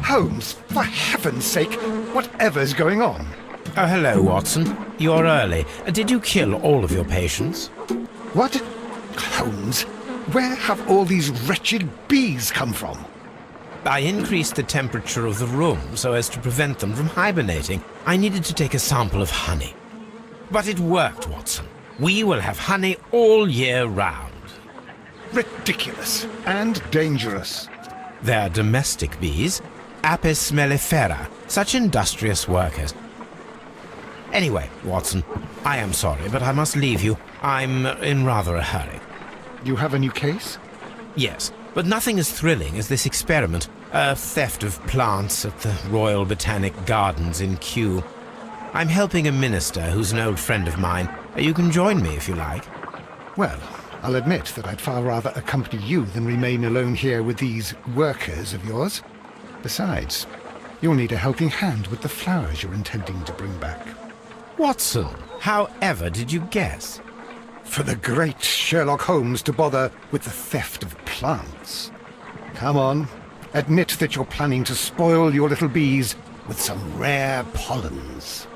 Holmes, for heaven's sake, whatever's going on? Oh, hello, Watson. You're early. Did you kill all of your patients? What? Holmes, where have all these wretched bees come from? I increased the temperature of the room so as to prevent them from hibernating. I needed to take a sample of honey. But it worked, Watson. We will have honey all year round. Ridiculous and dangerous. They're domestic bees, Apis mellifera, such industrious workers. Anyway, Watson, I am sorry, but I must leave you. I'm in rather a hurry. You have a new case? Yes, but nothing as thrilling as this experiment. A theft of plants at the Royal Botanic Gardens in Kew. I'm helping a minister who's an old friend of mine. You can join me if you like. Well, I'll admit that I'd far rather accompany you than remain alone here with these workers of yours. Besides, you'll need a helping hand with the flowers you're intending to bring back. Watson, however did you guess? For the great Sherlock Holmes to bother with the theft of plants. Come on, admit that you're planning to spoil your little bees with some rare pollens.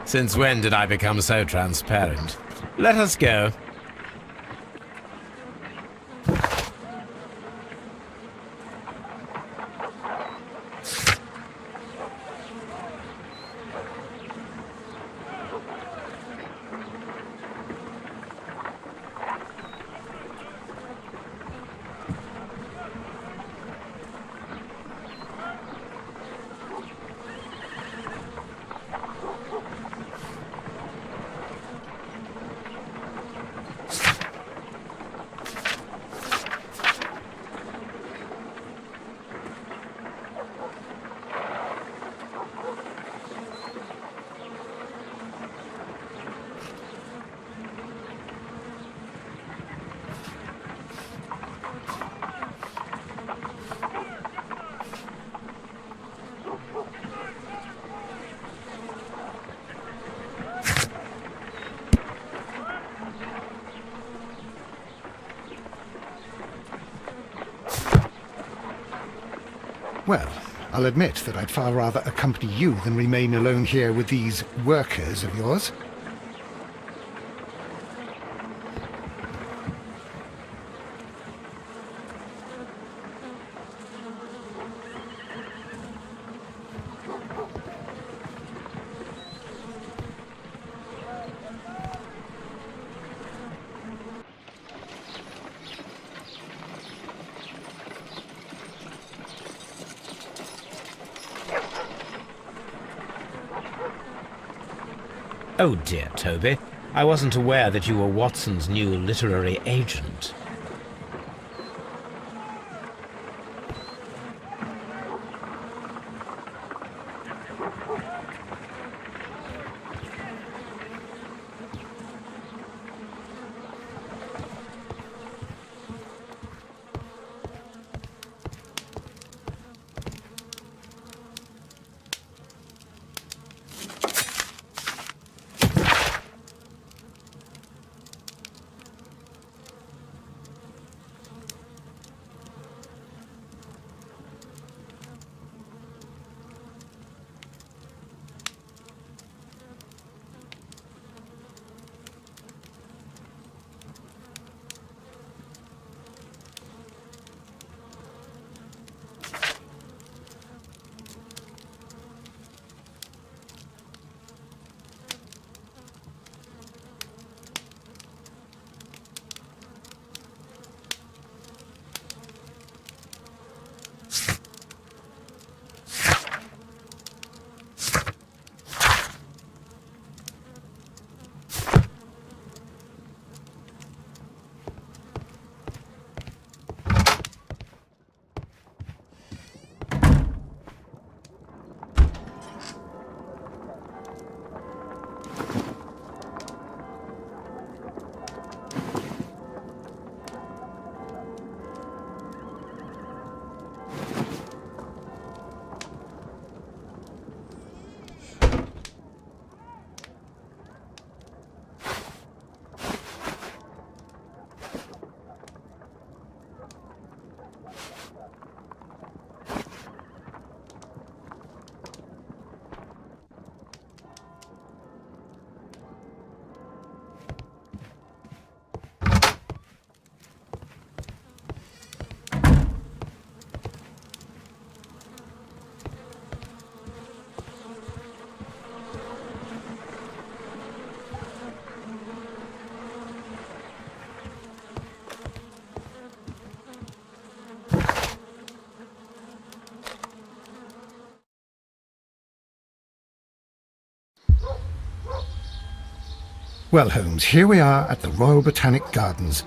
Since when did I become so transparent? Let us go. Well, I'll admit that I'd far rather accompany you than remain alone here with these workers of yours. Oh dear, Toby. I wasn't aware that you were Watson's new literary agent. Well, Holmes, here we are at the Royal Botanic Gardens.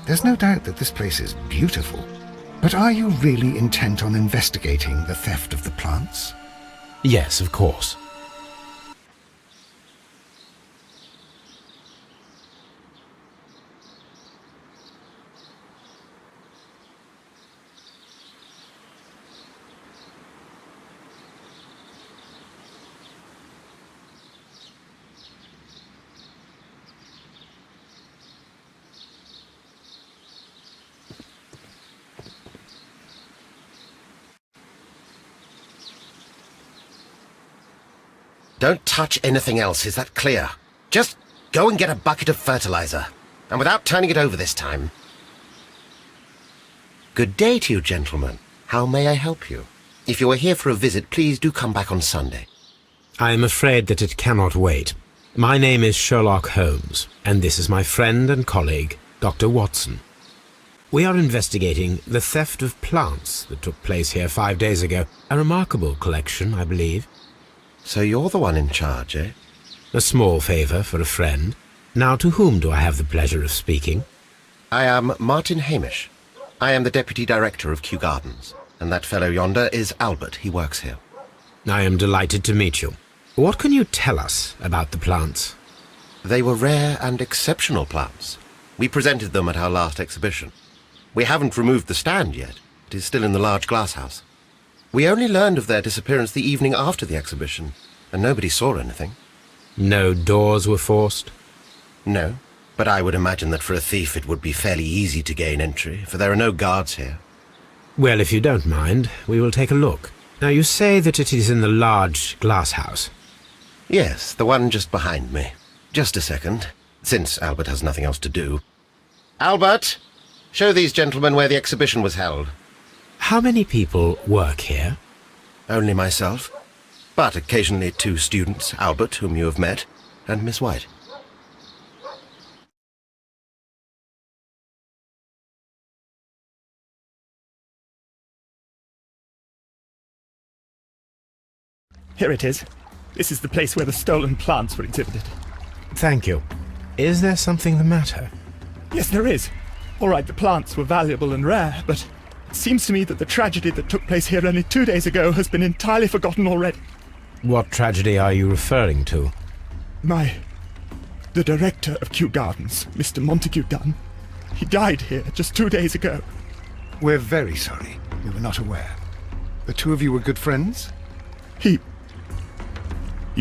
There's no doubt that this place is beautiful. But are you really intent on investigating the theft of the plants? Yes, of course. Don't touch anything else, is that clear? Just go and get a bucket of fertilizer, and without turning it over this time. Good day to you, gentlemen. How may I help you? If you are here for a visit, please do come back on Sunday. I am afraid that it cannot wait. My name is Sherlock Holmes, and this is my friend and colleague, Dr. Watson. We are investigating the theft of plants that took place here 5 days ago. A remarkable collection, I believe. So you're the one in charge, eh? A small favour for a friend. Now, to whom do I have the pleasure of speaking? I am Martin Hamish. I am the Deputy Director of Kew Gardens, and that fellow yonder is Albert. He works here. I am delighted to meet you. What can you tell us about the plants? They were rare and exceptional plants. We presented them at our last exhibition. We haven't removed the stand yet. It is still in the large glass house. We only learned of their disappearance the evening after the exhibition, and nobody saw anything. No doors were forced? No, but I would imagine that for a thief it would be fairly easy to gain entry, for there are no guards here. Well, if you don't mind, we will take a look. Now, you say that it is in the large glass house. Yes, the one just behind me. Just a second, since Albert has nothing else to do. Albert, show these gentlemen where the exhibition was held. How many people work here? Only myself, but occasionally 2 students, Albert, whom you have met, and Miss White. Here it is. This is the place where the stolen plants were exhibited. Thank you. Is there something the matter? Yes, there is. All right, the plants were valuable and rare, but it seems to me that the tragedy that took place here only 2 days ago has been entirely forgotten already. What tragedy are you referring to? The director of Kew Gardens, Mr. Montague Dunn, he died here just 2 days ago. We're very sorry. We were not aware. The two of you were good friends? He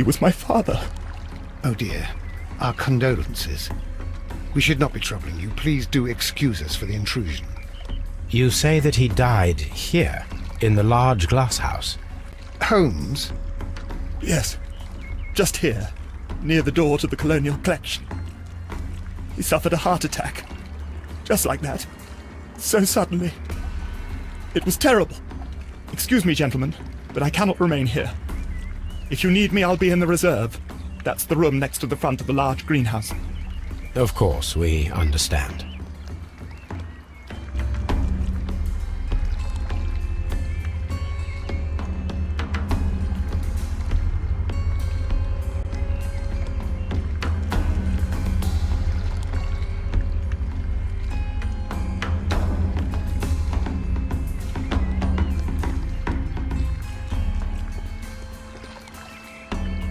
was my father. Oh dear. Our condolences. We should not be troubling you. Please do excuse us for the intrusion. You say that he died here, in the large glass house. Holmes? Yes, just here, near the door to the colonial collection. He suffered a heart attack. Just like that. So suddenly. It was terrible. Excuse me, gentlemen, but I cannot remain here. If you need me, I'll be in the reserve. That's the room next to the front of the large greenhouse. Of course, we understand.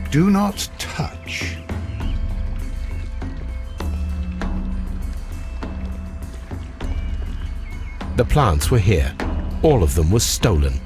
Do not touch. The plants were here. All of them were stolen.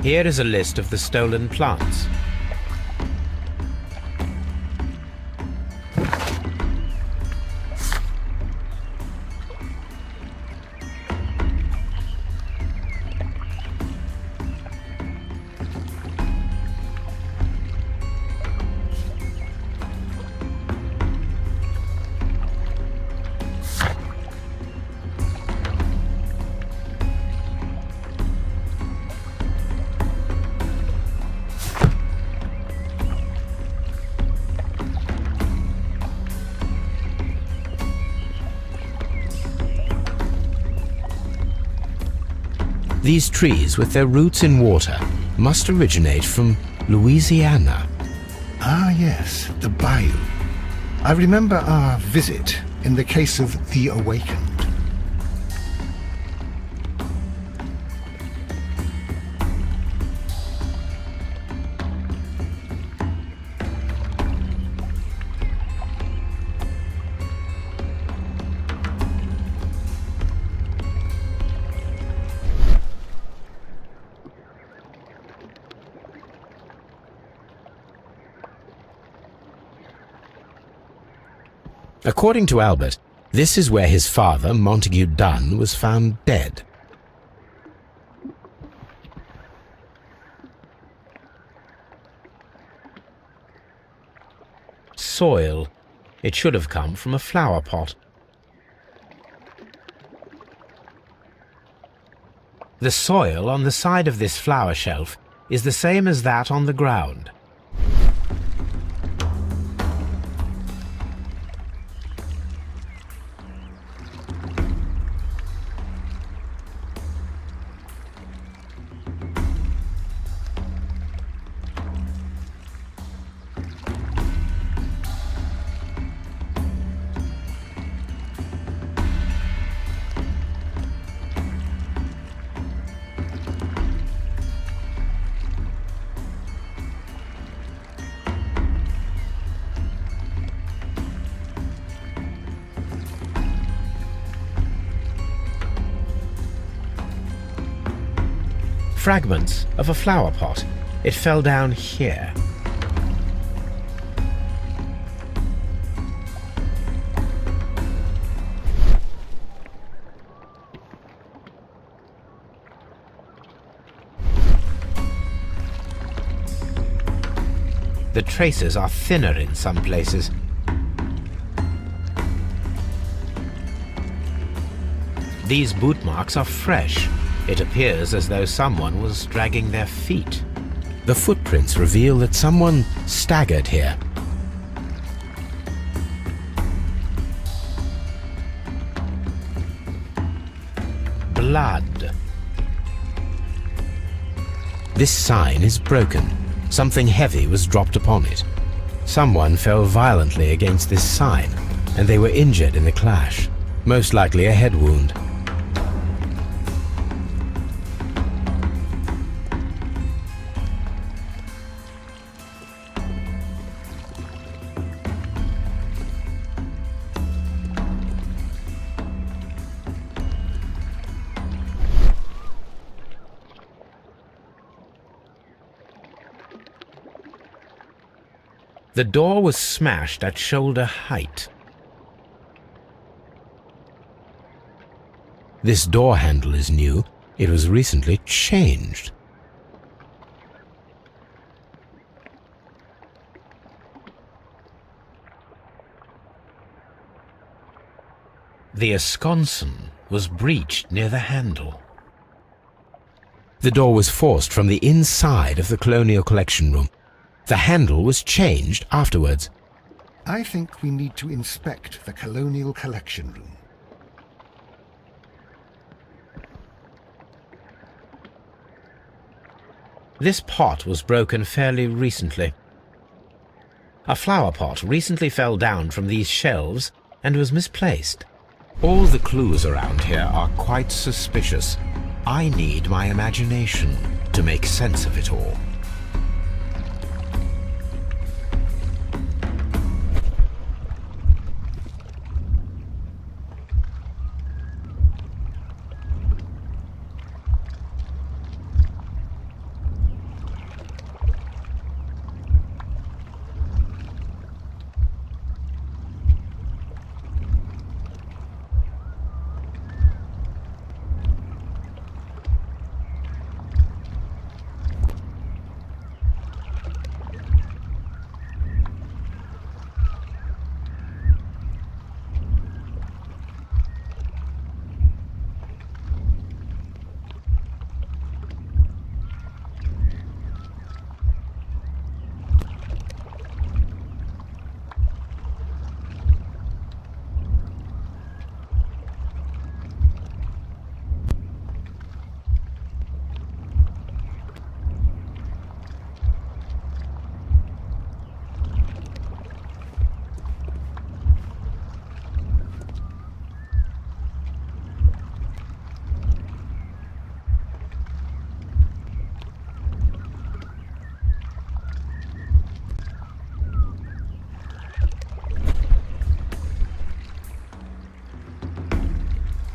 Here is a list of the stolen plants. These trees, with their roots in water, must originate from Louisiana. Ah, yes, the bayou. I remember our visit in the case of the Awakened. According to Albert, this is where his father, Montague Dunn, was found dead. Soil. It should have come from a flower pot. The soil on the side of this flower shelf is the same as that on the ground. Fragments of a flower pot. It fell down here. The traces are thinner in some places. These boot marks are fresh. It appears as though someone was dragging their feet. The footprints reveal that someone staggered here. Blood. This sign is broken. Something heavy was dropped upon it. Someone fell violently against this sign, and they were injured in the clash, most likely a head wound. The door was smashed at shoulder height. This door handle is new. It was recently changed. The escutcheon was breached near the handle. The door was forced from the inside of the Colonial Collection Room. The handle was changed afterwards. I think we need to inspect the Colonial Collection Room. This pot was broken fairly recently. A flower pot recently fell down from these shelves and was misplaced. All the clues around here are quite suspicious. I need my imagination to make sense of it all.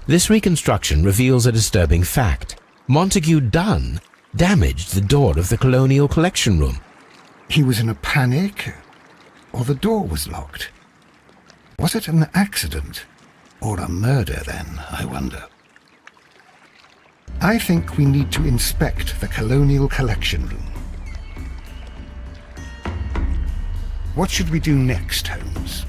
This reconstruction reveals a disturbing fact. Montague Dunn damaged the door of the Colonial Collection Room. He was in a panic, or the door was locked? Was it an accident, or a murder then, I wonder? I think we need to inspect the Colonial Collection Room. What should we do next, Holmes?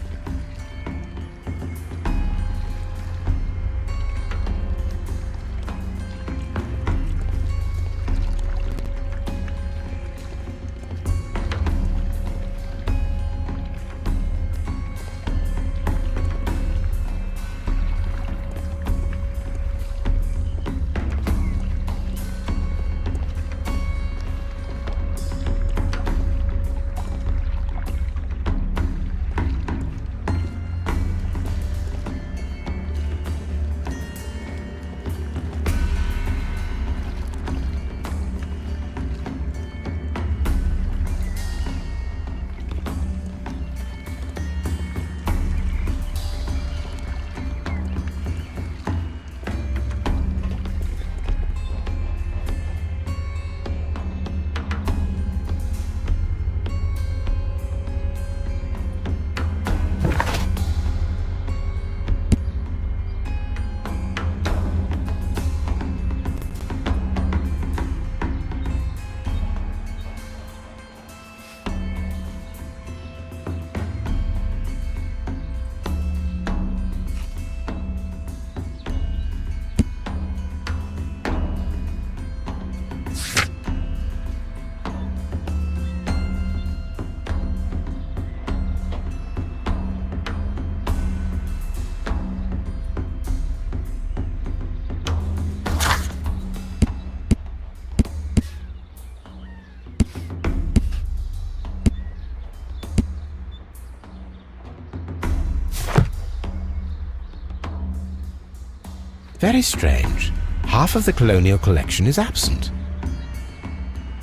Very strange. Half of the Colonial Collection is absent.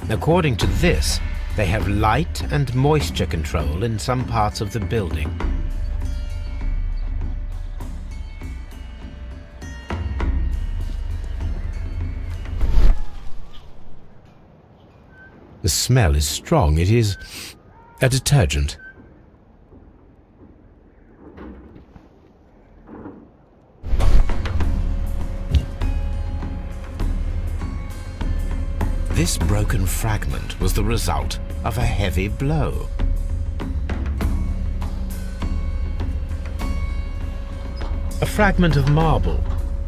According to this, they have light and moisture control in some parts of the building. The smell is strong. It is a detergent. This broken fragment was the result of a heavy blow. A fragment of marble,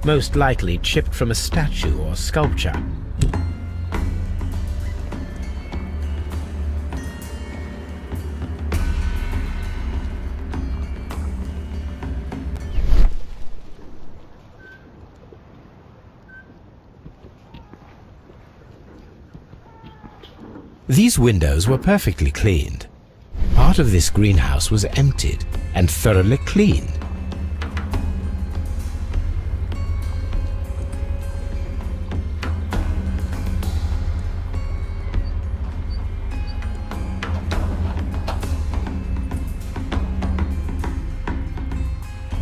most likely chipped from a statue or sculpture. These windows were perfectly cleaned. Part of this greenhouse was emptied and thoroughly cleaned.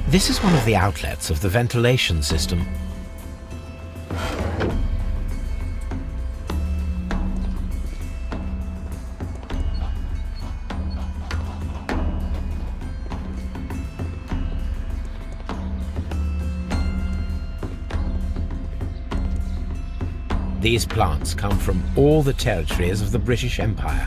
This is one of the outlets of the ventilation system. These plants come from all the territories of the British Empire.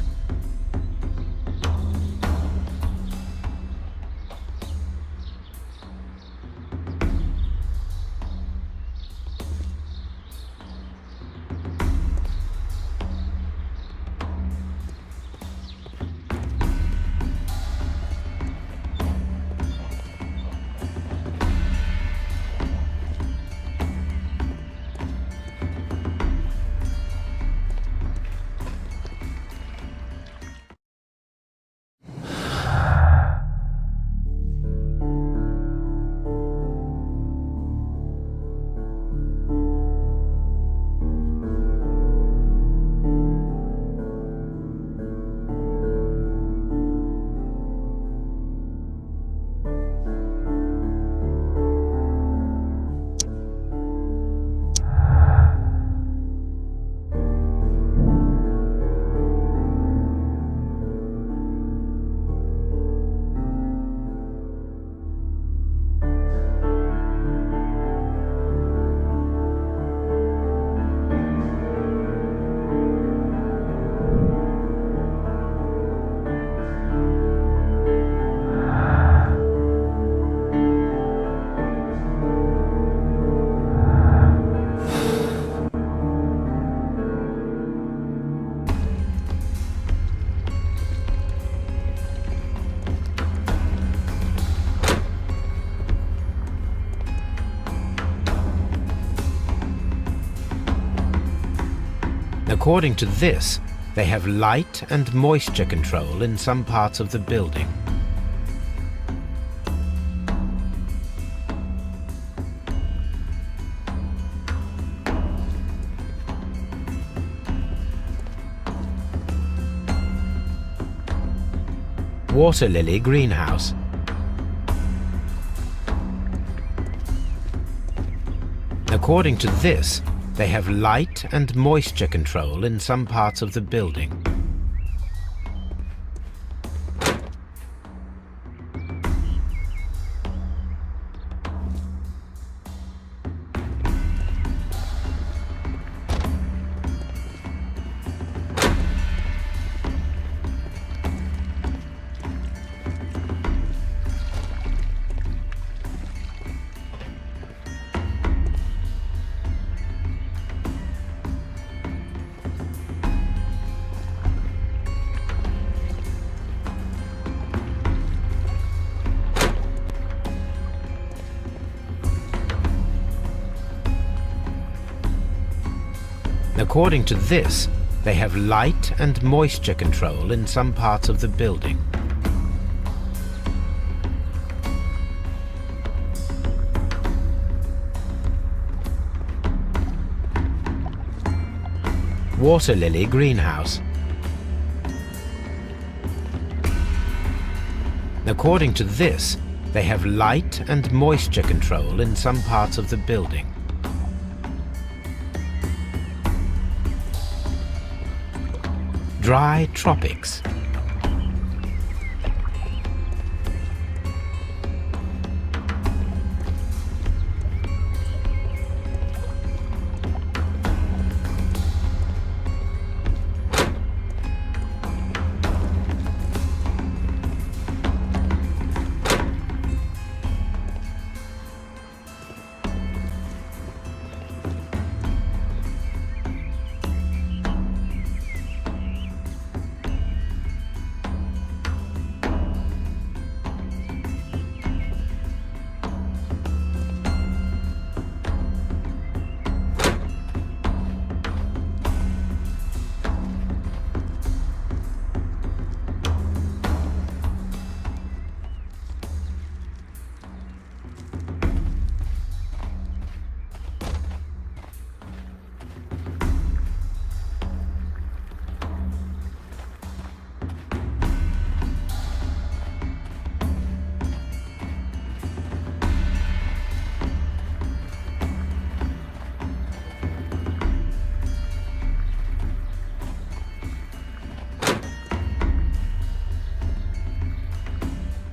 According to this, they have light and moisture control in some parts of the building. Water lily greenhouse. According to this, they have light and moisture control in some parts of the building. According to this, they have light and moisture control in some parts of the building. Water lily greenhouse. According to this, they have light and moisture control in some parts of the building. Dry tropics.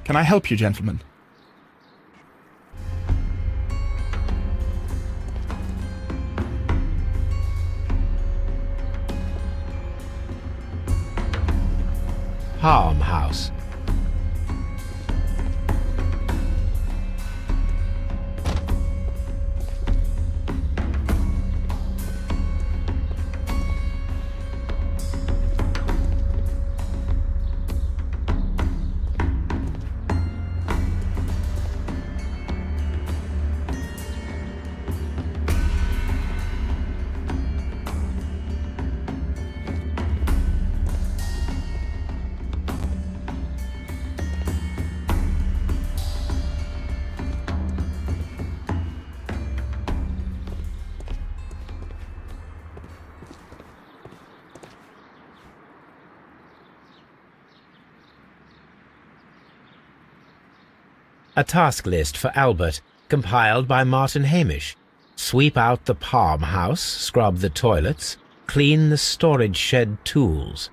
Can I help you, gentlemen? Palm house. A task list for Albert, compiled by Martin Hamish. Sweep out the palm house, scrub the toilets, clean the storage shed tools.